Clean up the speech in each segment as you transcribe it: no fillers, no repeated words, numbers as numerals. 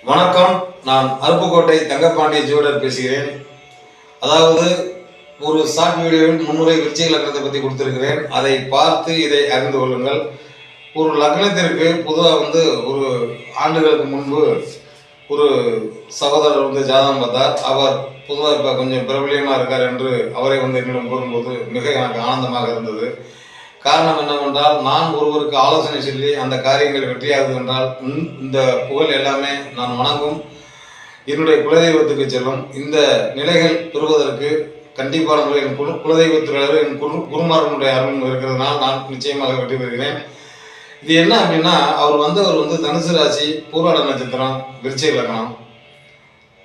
வணக்கம். நான் அருப்புக்கோட்டை தங்கப்பாண்டி ஜோடர் பேசுகிறேன். அதாவது ஒரு ஷார்ட் வீடியோவில் முன்னுரை விருச்சிக லக்னத்தை பற்றி கொடுத்துருக்கிறேன். அதை பார்த்து இதை அறிந்து கொள்ளுங்கள். ஒரு லக்னத்திற்கு பொதுவாக ஒரு ஆண்டுகளுக்கு முன்பு ஒரு சகோதரர் ஜாதகம் பார்த்தார். அவர் பொதுவாக இப்போ கொஞ்சம் பிரபலியமாக இருக்கார் என்று அவரை என்னிடம் கூறும்போது மிக எனக்கு ஆனந்தமாக இருந்தது. காரணம் என்னவென்றால், நான் ஒருவருக்கு ஆலோசனை சொல்லி அந்த காரியங்கள் வெற்றியாகுது என்றால் இந்த புகழ் எல்லாமே நான் வணங்கும் என்னுடைய குலதெய்வத்துக்கு செல்லும். இந்த நிலைகள் பெறுவதற்கு கண்டிப்பான முறை என் குலதெய்வத்துறையாளர் என் குருமாரனுடைய அருள் இருக்கிறதுனால் நான் நிச்சயமாக வெற்றி பெறுகிறேன். இது என்ன அப்படின்னா, அவர் வந்தவர் தனுசு ராசி, பூராட நட்சத்திரம், விருச்சிக லக்னம்.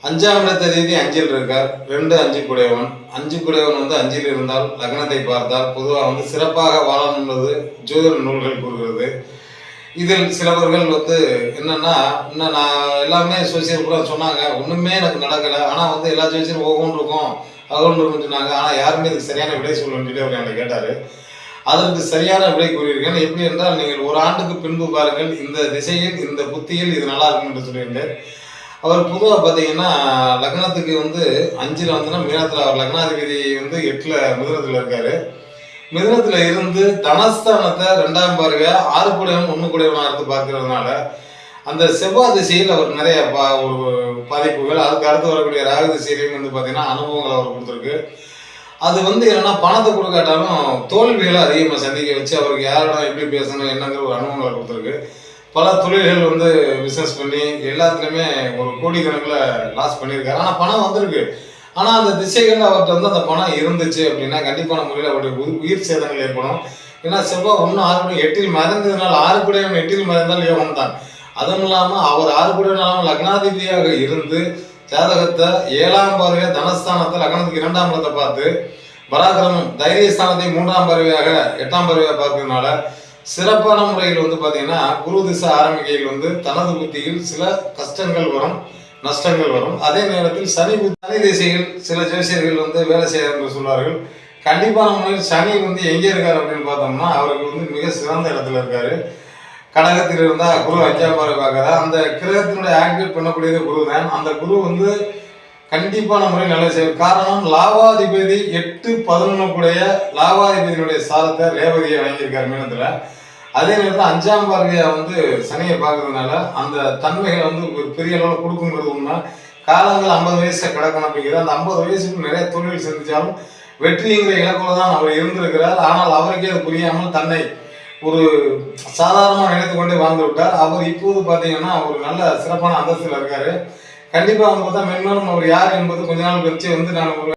5ஆம் இடத்ததிபதி 5ல் இருக்கார். 2 5 குடையவன். 5 குடையவன் 5ல் இருந்தால் லக்னத்தை பார்த்தால் பொதுவாக சிறப்பாக வாழணும் என்பது ஜோதிட நூல்கள் கூறுகிறது. இதில் சிலவர்கள் என்னன்னா, இன்னும் நான் எல்லாமே சோசியல் கூட சொன்னாங்க, ஒன்றுமே எனக்கு நடக்கலை. ஆனால் எல்லா ஜோசியரும் ஒவ்வொன்று இருக்கும் அவ்வளோ இருக்குன்னு சொன்னாங்க. ஆனால் யாருமே இதுக்கு சரியான விடை சொல்லணும்னு சொல்லி அவர் என்கிட்ட கேட்டார். அதற்கு சரியான விடை கூறியிருக்கேன். எப்படி என்றால், நீங்கள் ஒரு ஆண்டுக்கு பின்பு பாருங்கள், இந்த திசையில் இந்த புத்தியில் இது நல்லா இருக்கும் என்று சொல்லியிருந்தேன். அவர் பொதுவாக பார்த்தீங்கன்னா லக்னத்துக்கு 5ல் மீனத்தில் அவர் லக்னாதிபதி 8ல் மிதுனத்தில் இருக்கார். மிதுனத்தில் இருந்து தனஸ்தானத்தை 2ஆம் பார்வையா 6 கூடையவன் 1 கூடையவனாக இருந்து பார்க்கறதுனால அந்த செவ்வாய் திசையில் அவர் நிறைய ஒரு பாதிப்புகள், அதுக்கு அடுத்து வரக்கூடிய ராகு திசையிலையும் பார்த்தீங்கன்னா அனுபவங்கள் அவர் கொடுத்துருக்கு. அது என்னன்னா, பணத்தை கொடுக்காட்டாலும் தோல்விகளை அதிகமாக சந்திக்க வச்சு அவருக்கு யாரிடம் எப்படி பேசணும் என்னங்கிற ஒரு அனுபவங்களை கொடுத்துருக்கு. பல தொழில்கள் பிஸ்னஸ் பண்ணி எல்லாத்துலேயுமே ஒரு கோடிக்கணக்கில் லாஸ் பண்ணியிருக்காரு. ஆனால் பணம் வந்திருக்கு. ஆனால் அந்த திசைகளில் அவர்கிட்ட அந்த பணம் இருந்துச்சு அப்படின்னா கண்டிப்பான முறையில் அவருடைய உயிர் சேதங்கள் ஏற்படும். ஏன்னா செவ்வாய் 1 6 8ல் மறைந்ததுனால 6 கூடையவன் 8ல் மறைந்தால் யோகம் தான். அதுவும் இல்லாமல் அவர் 6 கூடையவனாலும் லக்னாதிபதியாக இருந்து ஜாதகத்தை 7ஆம் பார்வையாக தனஸ்தானத்தை லக்னத்துக்கு 2ஆம் இடத்தை பார்த்து பராக்கிரமம் தைரியஸ்தானத்தை 3ஆம் பார்வையாக 8ஆம் பார்வையாக பார்க்கறதுனால சிறப்பான முறையில் பார்த்தீங்கன்னா குரு திசை ஆரம்பிக்கையில் தனது புத்தியில் சில கஷ்டங்கள் வரும், நஷ்டங்கள் வரும். அதே நேரத்தில் சனி திசையில் சில ஜோசியர்கள் வேலை செய்ய என்று சொல்வார்கள். கண்டிப்பான முறையில் சனி எங்கே இருக்கார் அப்படின்னு பார்த்தோம்னா, அவருக்கு மிக சிறந்த இடத்துல இருக்காரு. கடகத்தில் இருந்தால் குரு 5ஆம் பார்வை பார்க்குறா. அந்த கிரகத்தினுடைய ஆக்டிவேட் பண்ணக்கூடியது குரு தான். அந்த குரு கண்டிப்பான முறையில் நல்ல செய்யும். காரணம், லாபாதிபதி 8 11 கூடிய லாபாதிபதியினுடைய சாரத்தை ரேவதியை வாங்கியிருக்காரு மீனத்தில். அதே நேரத்தில் 5ஆம் பார்வையை சனியை பார்க்கறதுனால அந்த தன்மைகளை ஒரு பெரிய அளவில் கொடுக்குங்கிறது உண்மை. காலங்கள் 50 வயசை கிடக்கணும் அப்படிங்கிறது. அந்த 50 வயசுக்கு நிறைய தொழில் செஞ்சாலும் வெற்றிங்கிற இலக்குல தான் அவர் இருந்திருக்கிறார். ஆனால் அவருக்கே அது புரியாமல் தன்னை ஒரு சாதாரணமாக நினைத்து கொண்டே வாழ்ந்து விட்டார். அவர் இப்போது பார்த்தீங்கன்னா ஒரு நல்ல சிறப்பான அந்தஸ்தில் இருக்காரு. கண்டிப்பாக பார்த்தா மென்மேலும் அவர் யார் என்பது கொஞ்ச நாள் கழிச்சு நான் ஒரு